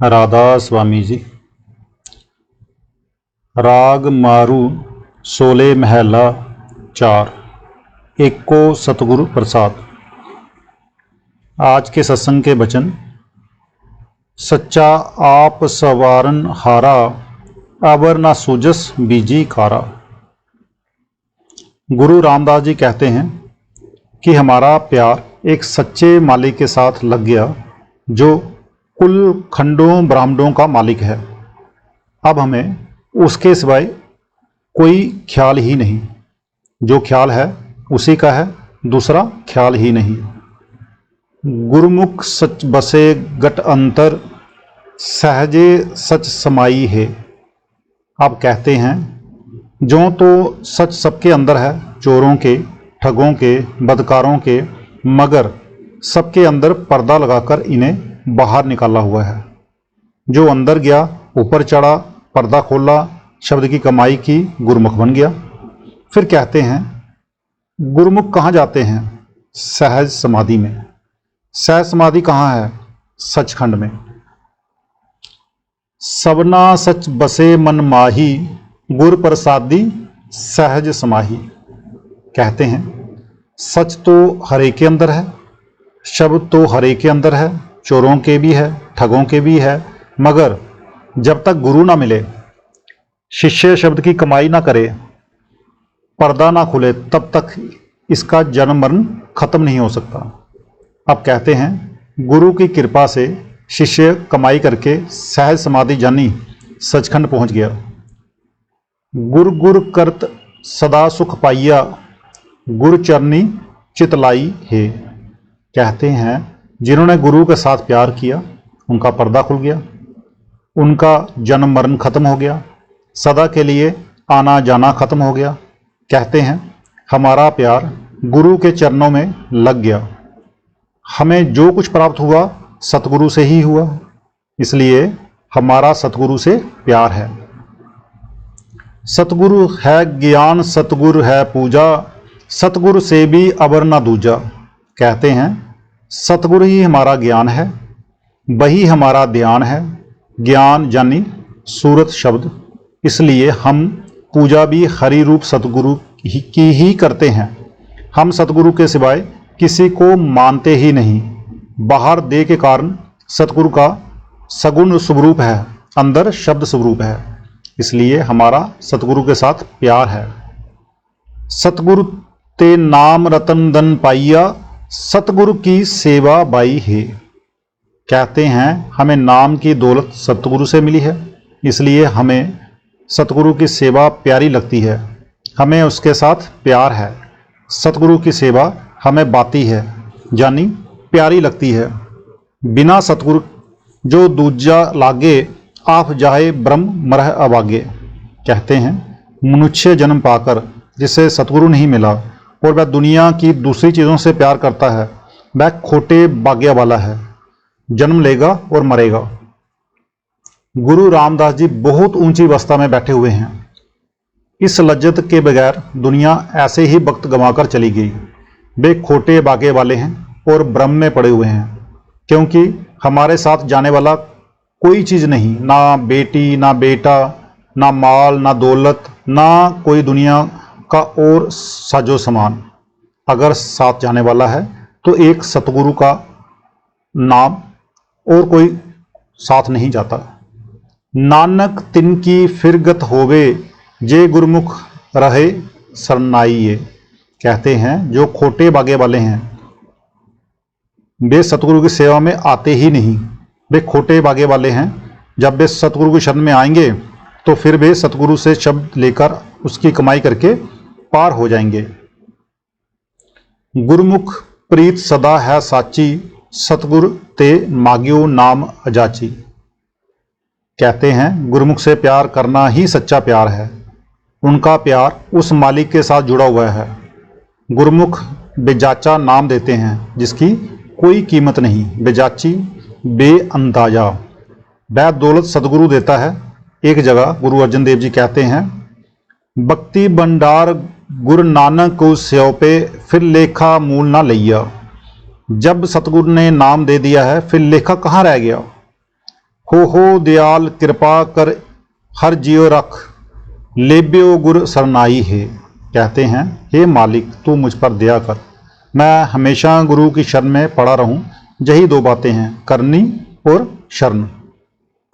राधा स्वामी जी। राग मारू सोले महला 4 एको सतगुरु प्रसाद। आज के सत्संग के वचन। सच्चा आप सवारन हारा, अवर ना सूजस बीजी कारा। गुरु रामदास जी कहते हैं कि हमारा प्यार एक सच्चे मालिक के साथ लग गया जो कुल खंडों ब्रह्मांडों का मालिक है। अब हमें उसके सिवाय कोई ख्याल ही नहीं। जो ख्याल है उसी का है, दूसरा ख्याल ही नहीं। गुरुमुख सच बसे गट अंतर, सहजे सच समाई है। अब कहते हैं जो तो सच सबके अंदर है, चोरों के, ठगों के, बदकारों के, मगर सबके अंदर पर्दा लगाकर इन्हें बाहर निकाला हुआ है। जो अंदर गया, ऊपर चढ़ा, पर्दा खोला, शब्द की कमाई की, गुरुमुख बन गया। फिर कहते हैं गुरुमुख कहाँ जाते हैं? सहज समाधि में। सहज समाधि कहाँ है? सचखंड में। सबना सच बसे मन माही, गुर प्रसादी सहज समाही। कहते हैं सच तो हर एक के अंदर है, शब्द तो हर एक के अंदर है, चोरों के भी है, ठगों के भी है, मगर जब तक गुरु ना मिले, शिष्य शब्द की कमाई ना करे, पर्दा ना खुले, तब तक इसका जन्म मरण खत्म नहीं हो सकता। अब कहते हैं गुरु की कृपा से शिष्य कमाई करके सहज समाधि जानी सचखंड पहुंच गया। गुर गुर करत सदा सुख पाइया, गुरु चरनी चितलाई है। कहते हैं जिन्होंने गुरु के साथ प्यार किया उनका पर्दा खुल गया, उनका जन्म मरण खत्म हो गया, सदा के लिए आना जाना खत्म हो गया। कहते हैं हमारा प्यार गुरु के चरणों में लग गया। हमें जो कुछ प्राप्त हुआ सतगुरु से ही हुआ, इसलिए हमारा सतगुरु से प्यार है। सतगुरु है ज्ञान, सतगुरु है पूजा, सतगुरु से भी अवर ना दूजा। कहते हैं सतगुरु ही हमारा ज्ञान है, वही हमारा ध्यान है। ज्ञान यानी सूरत शब्द, इसलिए हम पूजा भी हरि रूप सतगुरु की ही करते हैं। हम सतगुरु के सिवाय किसी को मानते ही नहीं। बाहर देह के कारण सतगुरु का सगुण स्वरूप है, अंदर शब्द स्वरूप है, इसलिए हमारा सतगुरु के साथ प्यार है। सतगुरु ते नाम रतन धन पाइया, सतगुरु की सेवा बाई है। कहते हैं हमें नाम की दौलत सतगुरु से मिली है, इसलिए हमें सतगुरु की सेवा प्यारी लगती है, हमें उसके साथ प्यार है। सतगुरु की सेवा हमें बाती है, यानी प्यारी लगती है। बिना सतगुरु जो दूजा लागे, आप जाए ब्रह्म मरह अभागे। कहते हैं मनुष्य जन्म पाकर जिसे सतगुरु नहीं मिला और वह दुनिया की दूसरी चीज़ों से प्यार करता है, वह खोटे भाग्य वाला है, जन्म लेगा और मरेगा। गुरु रामदास जी बहुत ऊंची अवस्था में बैठे हुए हैं। इस लज्जत के बगैर दुनिया ऐसे ही वक्त गंवाकर चली गई। वे खोटे भाग्य वाले हैं और ब्रह्म में पड़े हुए हैं, क्योंकि हमारे साथ जाने वाला कोई चीज़ नहीं, ना बेटी, ना बेटा, ना माल, ना दौलत, ना कोई दुनिया का और साजो सामान। अगर साथ जाने वाला है तो एक सतगुरु का नाम, और कोई साथ नहीं जाता। नानक तिनकी फिरगत होवे, जे गुरुमुख रहे सरनाइए। कहते हैं जो खोटे भाग्य वाले हैं वे सतगुरु की सेवा में आते ही नहीं, वे खोटे भाग्य वाले हैं। जब वे सतगुरु की शरण में आएंगे तो फिर वे सतगुरु से शब्द लेकर उसकी कमाई करके पार हो जाएंगे। गुरुमुख प्रीत सदा है साची, सतगुरु ते माग्यो नाम अजाची। कहते हैं गुरुमुख से प्यार करना ही सच्चा प्यार है। उनका प्यार उस मालिक के साथ जुड़ा हुआ है। गुरुमुख बेजाचा नाम देते हैं जिसकी कोई कीमत नहीं, बेजाची, बेअंदाजा। वह दौलत सतगुरु देता है। एक जगह गुरु अर्जन देव जी कहते हैं भक्ति भंडार गुरु नानक को स्योपे, फिर लेखा मूल ना लिया। जब सतगुरु ने नाम दे दिया है फिर लेखा कहाँ रह गया। हो दयाल कृपा कर हर जियो रख, लेब्यो गुर सरनाई है। कहते हैं, हे मालिक तू मुझ पर दया कर, मैं हमेशा गुरु की शरण में पड़ा रहूं। यही दो बातें हैं, करनी और शरण।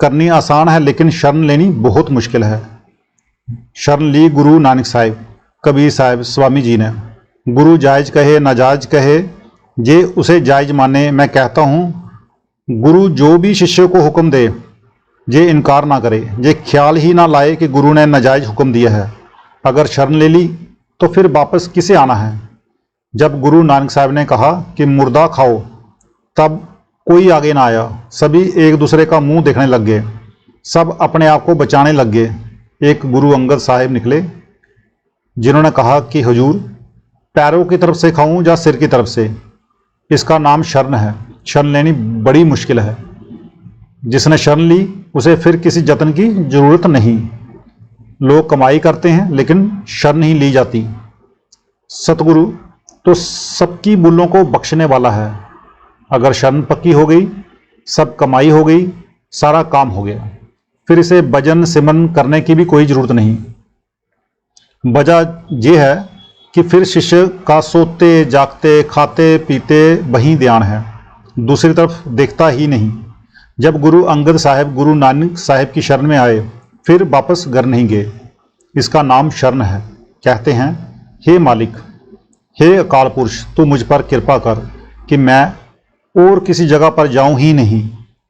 करनी आसान है लेकिन शरण लेनी बहुत मुश्किल है। शरण ली गुरु नानक साहिब, कबीर साहिब, स्वामी जी ने। गुरु जायज कहे नाजायज कहे, जे उसे जायज माने। मैं कहता हूँ गुरु जो भी शिष्य को हुक्म दे, जे इनकार ना करे, जे ख्याल ही ना लाए कि गुरु ने नाजायज हुक्म दिया है। अगर शरण ले ली तो फिर वापस किसे आना है। जब गुरु नानक साहब ने कहा कि मुर्दा खाओ, तब कोई आगे ना आया। सभी एक दूसरे का मुंह देखने लग गए, सब अपने आप को बचाने लग गए। एक गुरु अंगद साहिब निकले, जिन्होंने कहा कि हुजूर, पैरों की तरफ से खाऊं या सिर की तरफ से? इसका नाम शरण है। शरण लेनी बड़ी मुश्किल है। जिसने शरण ली उसे फिर किसी जतन की जरूरत नहीं। लोग कमाई करते हैं लेकिन शरण नहीं ली जाती। सतगुरु तो सबकी भूलों को बख्शने वाला है। अगर शरण पक्की हो गई, सब कमाई हो गई, सारा काम हो गया। फिर इसे भजन सिमरन करने की भी कोई ज़रूरत नहीं। वजह यह है कि फिर शिष्य का सोते जागते खाते पीते वहीं ध्यान है, दूसरी तरफ देखता ही नहीं। जब गुरु अंगद साहिब गुरु नानक साहिब की शरण में आए, फिर वापस घर नहीं गए। इसका नाम शरण है। कहते हैं, हे मालिक, हे अकाल पुरुष, तू मुझ पर कृपा कर कि मैं और किसी जगह पर जाऊं ही नहीं,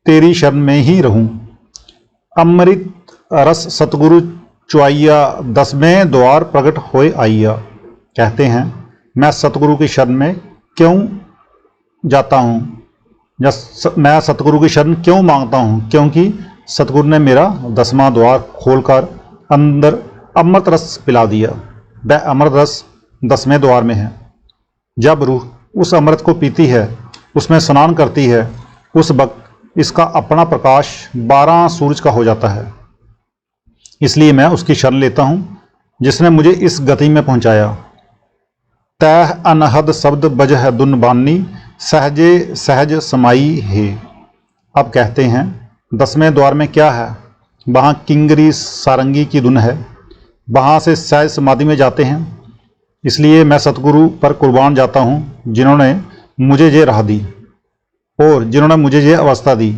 तेरी शरण में ही रहूं। अमृत रस सतगुरु चुआइया, 10वें द्वार प्रकट होए आइया। कहते हैं, मैं सतगुरु की शरण में क्यों जाता हूँ, मैं सतगुरु की शरण क्यों मांगता हूँ? क्योंकि सतगुरु ने मेरा 10वां द्वार खोलकर अंदर अमृत रस पिला दिया। वह अमृत रस 10वें द्वार में है। जब रूह उस अमृत को पीती है, उसमें स्नान करती है, उस वक्त इसका अपना प्रकाश 12 सूरज का हो जाता है। इसलिए मैं उसकी शरण लेता हूँ, जिसने मुझे इस गति में पहुँचाया। तह अनहद शब्द बजह दुन बानी, सहजे सहज समाई है। अब कहते हैं, 10वें द्वार में क्या है? वहाँ किंगरी सारंगी की धुन है। वहाँ से सहज समाधि में जाते हैं। इसलिए मैं सतगुरु पर कुर्बान जाता हूँ, जिन्होंने मुझे ये राह दी और जिन्होंने मुझे ये अवस्था दी।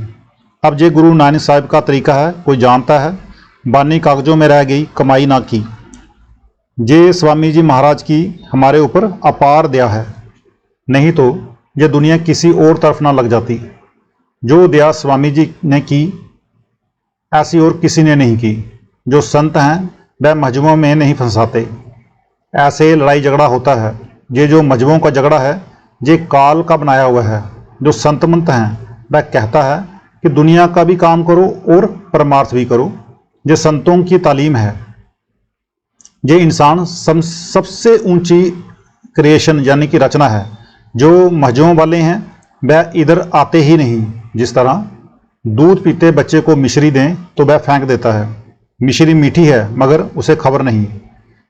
अब ये गुरु नानक साहिब का तरीका है, कोई जानता है। बानी कागजों में रह गई, कमाई ना की। ये स्वामी जी महाराज की हमारे ऊपर अपार दया है, नहीं तो ये दुनिया किसी और तरफ ना लग जाती। जो दया स्वामी जी ने की, ऐसी और किसी ने नहीं की। जो संत हैं वह मजहबों में नहीं फंसाते। ऐसे लड़ाई झगड़ा होता है। ये जो मजहबों का झगड़ा है, ये काल का बनाया हुआ है। जो संत मंत हैं वह कहता है कि दुनिया का भी काम करो और परमार्थ भी करो। ये संतों की तालीम है। ये इंसान सबसे ऊंची क्रिएशन यानी कि रचना है। जो मजहबों वाले हैं वह इधर आते ही नहीं। जिस तरह दूध पीते बच्चे को मिश्री दें तो वह फेंक देता है। मिश्री मीठी है मगर उसे खबर नहीं।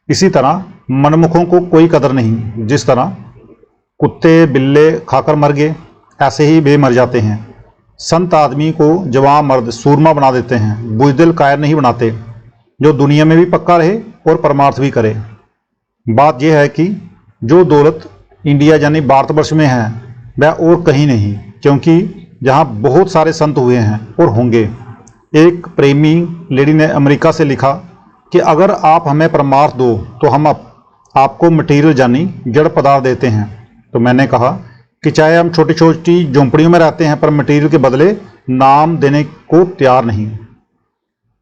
इसी तरह मनमुखों को कोई कदर नहीं। जिस तरह कुत्ते बिल्ले खाकर मर गए, ऐसे ही वे मर जाते हैं। संत आदमी को जवान मर्द सूरमा बना देते हैं, बुजदिल कायर नहीं बनाते। जो दुनिया में भी पक्का रहे और परमार्थ भी करे। बात यह है कि जो दौलत इंडिया यानी भारतवर्ष में है वह और कहीं नहीं, क्योंकि जहाँ बहुत सारे संत हुए हैं और होंगे। एक प्रेमी लेडी ने अमेरिका से लिखा कि अगर आप हमें परमार्थ दो तो हम आपको मटेरियल यानी जड़ पदार्थ देते हैं। तो मैंने कहा कि चाहे हम छोटी छोटी झोंपड़ियों में रहते हैं पर मटेरियल के बदले नाम देने को तैयार नहीं।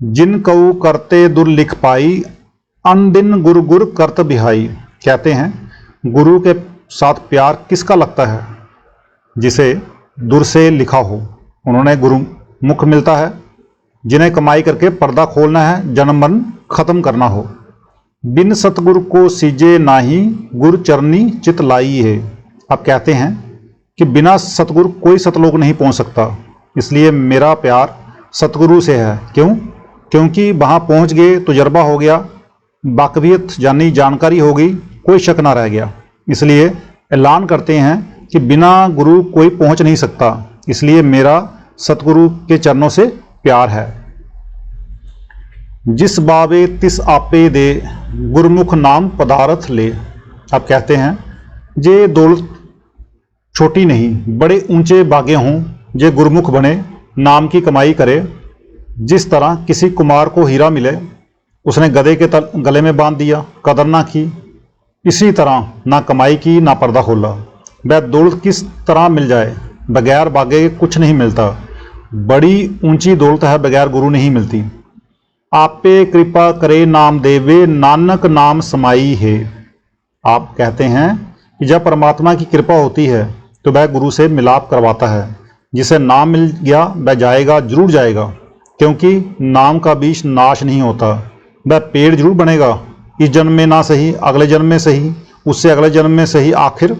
जिन कऊ करते दुर लिख पाई, अन दिन गुरु गुरु करत बिहाई। कहते हैं, गुरु के साथ प्यार किसका लगता है? जिसे दूर से लिखा हो। उन्होंने गुरु मुख मिलता है। जिन्हें कमाई करके पर्दा खोलना है, जन्म मरण खत्म करना हो। बिन सतगुरु को सीजे नाही, गुरु चरनी चित लाई है। अब कहते हैं कि बिना सतगुरु कोई सतलोक नहीं पहुंच सकता। इसलिए मेरा प्यार सतगुरु से है। क्यों? क्योंकि वहां पहुंच गए, तजुर्बा हो गया, बाकवियत यानी जानकारी हो गई, कोई शक ना रह गया। इसलिए ऐलान करते हैं कि बिना गुरु कोई पहुंच नहीं सकता। इसलिए मेरा सतगुरु के चरणों से प्यार है। जिस बावे तिस आपे दे, गुरमुख नाम पदार्थ ले। अब कहते हैं जे दौलत छोटी नहीं, बड़े ऊंचे बागे हों, जे गुरमुख बने, नाम की कमाई करे। जिस तरह किसी कुमार को हीरा मिले, उसने गधे के गले में बांध दिया, कदर ना की, इसी तरह ना कमाई की ना पर्दा खोला। वह दौलत किस तरह मिल जाए, बगैर बागे कुछ नहीं मिलता। बड़ी ऊंची दौलत है, बगैर गुरु नहीं मिलती। आपे कृपा करे नाम देवे, नानक नाम समाई है। आप कहते हैं कि जब परमात्मा की कृपा होती है तो वह गुरु से मिलाप करवाता है। जिसे नाम मिल गया वह जाएगा, जरूर जाएगा, क्योंकि नाम का बीज नाश नहीं होता। वह पेड़ जरूर बनेगा, इस जन्म में ना सही, अगले जन्म में सही, उससे अगले जन्म में सही, आखिर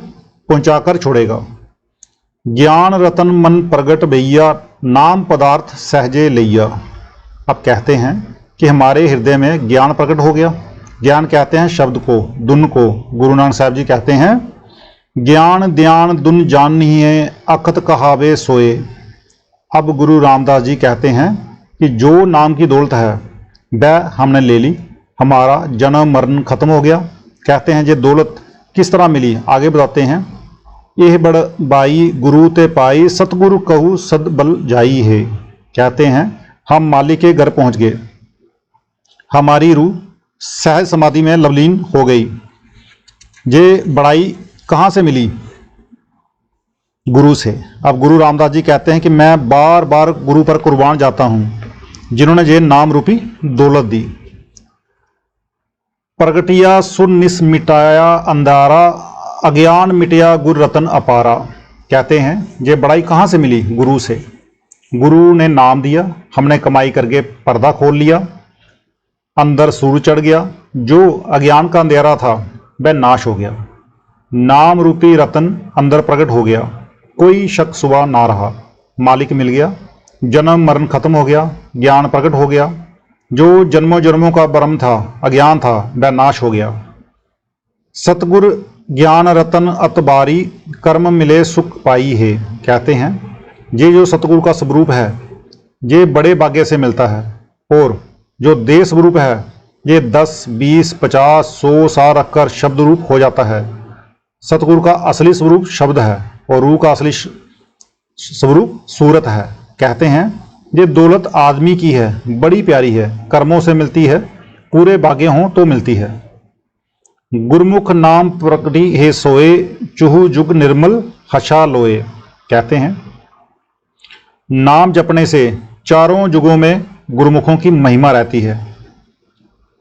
पहुंचाकर छोड़ेगा। ज्ञान रतन मन प्रगट भैया, नाम पदार्थ सहजे लैया। अब कहते हैं कि हमारे हृदय में ज्ञान प्रकट हो गया। ज्ञान कहते हैं शब्द को, दुन को। गुरु नानक साहब जी कहते हैं ज्ञान ध्यान दुन जानिए, अखत कहावे सोए। अब गुरु रामदास जी कहते हैं कि जो नाम की दौलत है वह हमने ले ली, हमारा जन्म मरण खत्म हो गया। कहते हैं ये दौलत किस तरह मिली, आगे बताते हैं। यह बड़ बाई गुरु ते पाई, सतगुरु कहू सद बल जाई है। कहते हैं हम मालिक के घर पहुंच गए, हमारी रूह सहज समाधि में लवलीन हो गई। ये बड़ाई कहाँ से मिली, गुरु से। अब गुरु रामदास जी कहते हैं कि मैं बार बार गुरु पर कुर्बान जाता हूँ, जिन्होंने ये नाम रूपी दौलत दी। प्रगटिया सुनिस मिटाया अंधारा, अज्ञान मिटिया गुरु रतन अपारा। कहते हैं ये बड़ाई कहाँ से मिली, गुरु से। गुरु ने नाम दिया, हमने कमाई करके पर्दा खोल लिया, अंदर सूरज चढ़ गया, जो अज्ञान का अंधेरा था वह नाश हो गया। नाम रूपी रतन अंदर प्रकट हो गया, कोई शक सुबह ना रहा, मालिक मिल गया, जन्म मरण खत्म हो गया, ज्ञान प्रकट हो गया। जो जन्मों जन्मों का भ्रम था, अज्ञान था, वह नाश हो गया। सतगुर ज्ञान रतन अतबारी, कर्म मिले सुख पाई है। कहते हैं ये जो सतगुरु का स्वरूप है ये बड़े भाग्य से मिलता है, और जो देह स्वरूप है ये 10, 20, 50, 100 साल रखकर शब्द रूप हो जाता है। सतगुरु का असली स्वरूप शब्द है और रूह का असली स्वरूप सूरत है। कहते हैं ये दौलत आदमी की है, बड़ी प्यारी है, कर्मों से मिलती है, पूरे भाग्य हों तो मिलती है। गुरमुख नाम प्रकटी है सोए, चूहू जुग निर्मल हशा लोए। कहते हैं नाम जपने से चारों जुगों में गुरुमुखों की महिमा रहती है।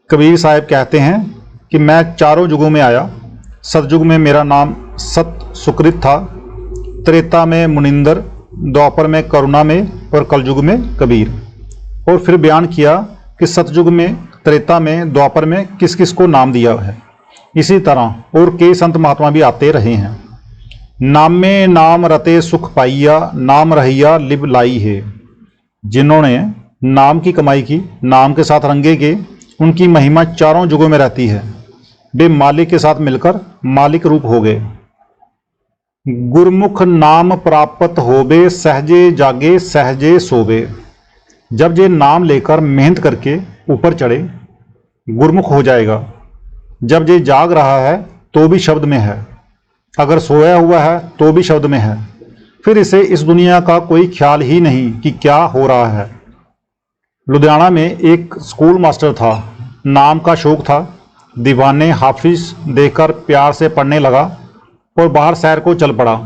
कबीर साहब कहते हैं कि मैं चारों युगों में आया। सतयुग में मेरा नाम सत सुकृत था, त्रेता में मुनिंदर, द्वापर में करुणा में और कलयुग में कबीर। और फिर बयान किया कि सतयुग में, त्रेता में, द्वापर में किस किस को नाम दिया है। इसी तरह और कई संत महात्मा भी आते रहे हैं। नामे नाम रते सुख पाइया, नाम रहिया लिब लाई है। जिन्होंने नाम की कमाई की, नाम के साथ रंगे के, उनकी महिमा चारों युगों में रहती है। वे मालिक के साथ मिलकर मालिक रूप हो गए। गुरमुख नाम प्राप्त होवे, सहजे जागे सहजे सोवे। जब ये नाम लेकर मेहनत करके ऊपर चढ़े, गुरमुख हो जाएगा। जब ये जाग रहा है तो भी शब्द में है, अगर सोया हुआ है तो भी शब्द में है। फिर इसे इस दुनिया का कोई ख्याल ही नहीं कि क्या हो रहा है। लुधियाना में एक स्कूल मास्टर था, नाम का शौक था। दीवाने हाफिज देखकर प्यार से पढ़ने लगा और बाहर शहर को चल पड़ा।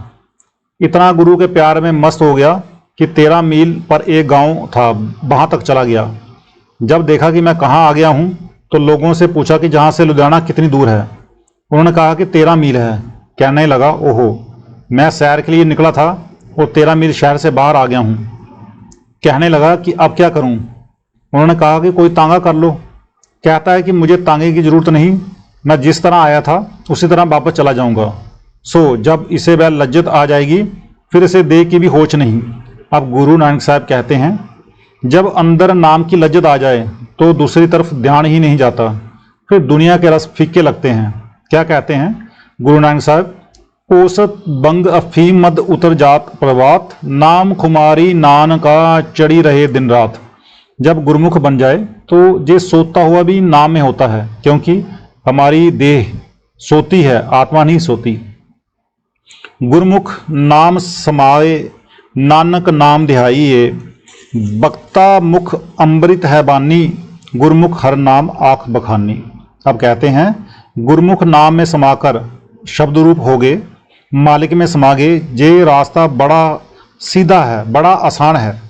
इतना गुरु के प्यार में मस्त हो गया कि 13 मील पर एक गांव था, वहां तक चला गया। जब देखा कि मैं कहाँ आ गया हूँ तो लोगों से पूछा कि जहाँ से लुधियाना कितनी दूर है। उन्होंने कहा कि 13 मील है। कहने लगा ओहो, मैं सैर के लिए निकला था और 13 मील शहर से बाहर आ गया हूँ। कहने लगा कि अब क्या करूँ। उन्होंने कहा कि कोई तांगा कर लो। कहता है कि मुझे तांगे की ज़रूरत नहीं, मैं जिस तरह आया था उसी तरह वापस चला जाऊंगा। सो जब इसे वह लज्जत आ जाएगी फिर इसे देख की भी होश नहीं। अब गुरु नानक साहब कहते हैं जब अंदर नाम की लज्जत आ जाए तो दूसरी तरफ ध्यान ही नहीं जाता, फिर दुनिया के रस फीके लगते हैं। क्या कहते हैं गुरु नानक साहब, औसत बंग अफीम मद उतर जात प्रभात, नाम खुमारी नान का चढ़ी रहे दिन रात। जब गुरुमुख बन जाए तो ये सोता हुआ भी नाम में होता है, क्योंकि हमारी देह सोती है, आत्मा नहीं सोती। गुरमुख नाम समाए नानक नाम ध्याइए, बक्ता मुख अमृत है बानी, गुरमुख हर नाम आँख बखानी। अब कहते हैं गुरमुख नाम में समाकर शब्द रूप हो गए, मालिक में समा गए, ये रास्ता बड़ा सीधा है, बड़ा आसान है।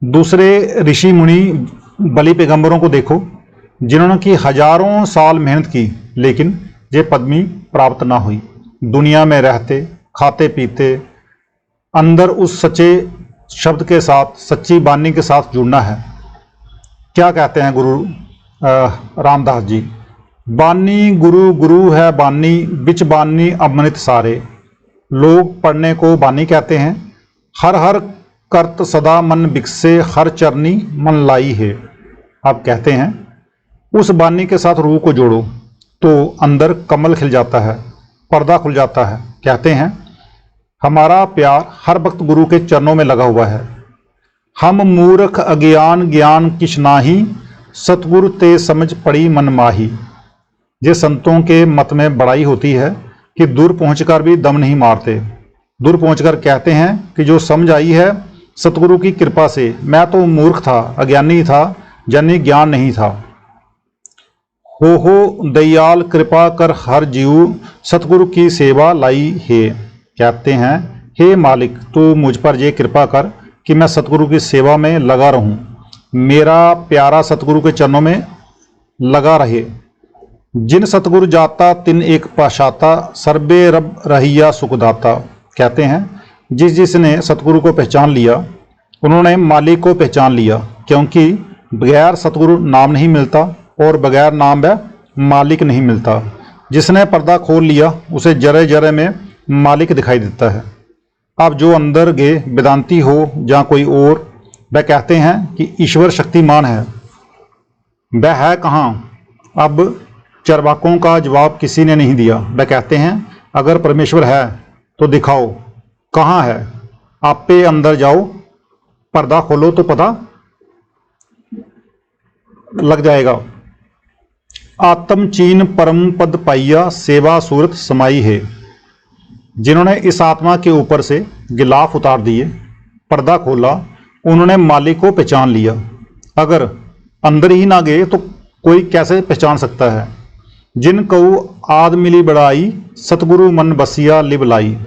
दूसरे ऋषि मुनि बलि पैगंबरों को देखो, जिन्होंने कि हजारों साल मेहनत की, लेकिन ये पदवी प्राप्त ना हुई। दुनिया में रहते खाते पीते अंदर उस सच्चे शब्द के साथ, सच्ची बानी के साथ जुड़ना है। क्या कहते हैं गुरु रामदास जी, बानी गुरु, गुरु है बानी, बिच बानी अमृत सारे। लोग पढ़ने को बानी कहते हैं। हर हर करत सदा मन बिकसे, हर चरनी मन लाई है। आप कहते हैं उस बानी के साथ रूह को जोड़ो तो अंदर कमल खिल जाता है, पर्दा खुल जाता है। कहते हैं हमारा प्यार हर वक्त गुरु के चरणों में लगा हुआ है। हम मूर्ख अज्ञान ज्ञान किछ नाही, सतगुरु ते समझ पड़ी मन माही। ये संतों के मत में बड़ाई होती है कि दूर पहुंचकर भी दम नहीं मारते। दूर पहुंचकर कहते हैं कि जो समझ आई है सतगुरु की कृपा से, मैं तो मूर्ख था, अज्ञानी था, जन्य ज्ञान नहीं था। हो दयाल कृपा कर हर जीव, सतगुरु की सेवा लाई है। कहते हैं हे मालिक, तू मुझ पर ये कृपा कर कि मैं सतगुरु की सेवा में लगा रहूं, मेरा प्यारा सतगुरु के चरणों में लगा रहे। जिन सतगुरु जाता तिन एक पाशाता, सर्बे रब रहिया सुखदाता। कहते हैं जिसने सतगुरु को पहचान लिया, उन्होंने मालिक को पहचान लिया, क्योंकि बगैर सतगुरु नाम नहीं मिलता और बगैर नाम व मालिक नहीं मिलता। जिसने पर्दा खोल लिया उसे जरे जरे में मालिक दिखाई देता है। अब जो अंदर गए वेदांती हो या कोई और, वह कहते हैं कि ईश्वर शक्तिमान है। वह है कहाँ? अब चरवाकों का जवाब किसी ने नहीं दिया। वह कहते हैं अगर परमेश्वर है तो दिखाओ, कहाँ है? आप पे अंदर जाओ, पर्दा खोलो तो पता लग जाएगा। आत्म चीन परम पद पाइया, सेवा सूरत समाई है। जिन्होंने इस आत्मा के ऊपर से गिलाफ उतार दिए, पर्दा खोला, उन्होंने मालिक को पहचान लिया। अगर अंदर ही ना गए तो कोई कैसे पहचान सकता है? जिन कऊ आद मिली बड़ाई, सतगुरु मन बसिया लिब लाई।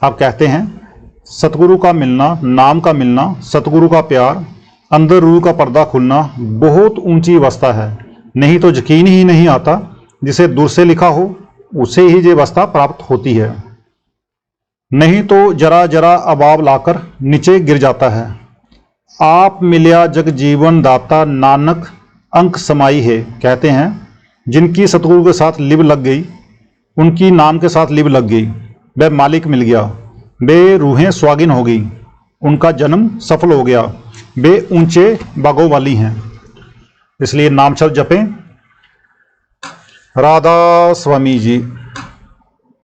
आप कहते हैं सतगुरु का मिलना, नाम का मिलना, सतगुरु का प्यार, अंदर रूह का पर्दा खुलना बहुत ऊंची अवस्था है। नहीं तो यकीन ही नहीं आता, जिसे दूर से लिखा हो उसे ही ये अवस्था प्राप्त होती है। नहीं तो जरा जरा अबाब लाकर नीचे गिर जाता है। आप मिल्या जग जीवन दाता, नानक अंक समाई है। कहते हैं जिनकी सतगुरु के साथ लिब लग गई, उनकी नाम के साथ लिब लग गई, वह मालिक मिल गया, वे रूहें स्वागिन हो गई, उनका जन्म सफल हो गया, वे ऊंचे बागों वाली हैं। इसलिए नाम शब्द जपें। राधा स्वामी जी।